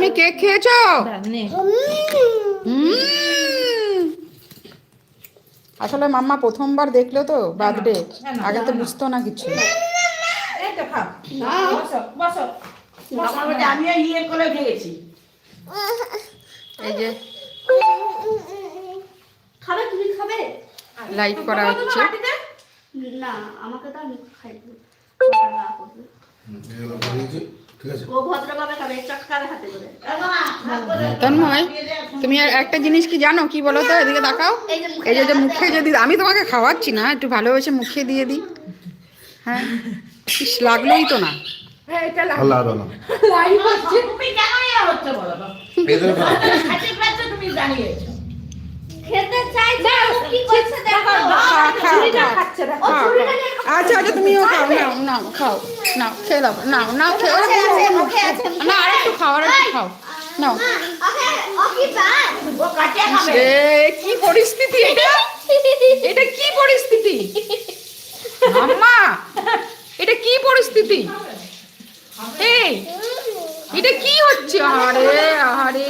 তুমি কেক খেয়েছো? আসলে মাম্মা প্রথমবার দেখলো তো বার্থডে, আগে তো বুঝতো না কিছু। এই যে খাবে, তুমি খাবে? লাইট করা হচ্ছে। না আমাকে তো আমি খাই। তন্ময়, তুমি আর একটা জিনিস কি জানো, কি বলো তো, এদিকে তাকাও। এই যে মুখে যদি আমি তোমাকে খাওয়াচ্ছি না, একটু ভালোবেসে মুখে দিয়ে দিই। হ্যাঁ, ইস, লাগলোই তো না। খেতে চাইছে, কি করছে দেখো। আচ্ছা আচ্ছা, তুমিও খাও, নাও নাও খাও, নাও খেয়ে দাও, নাও নাও খেয়ে না, আর একটু খাও, আর একটু খাও, নাও। কি পরিস্থিতি এটা, এটা কি পরিস্থিতি আম্মা, এটা কি পরিস্থিতি? এই এটা কি হচ্ছে? আরে আরে,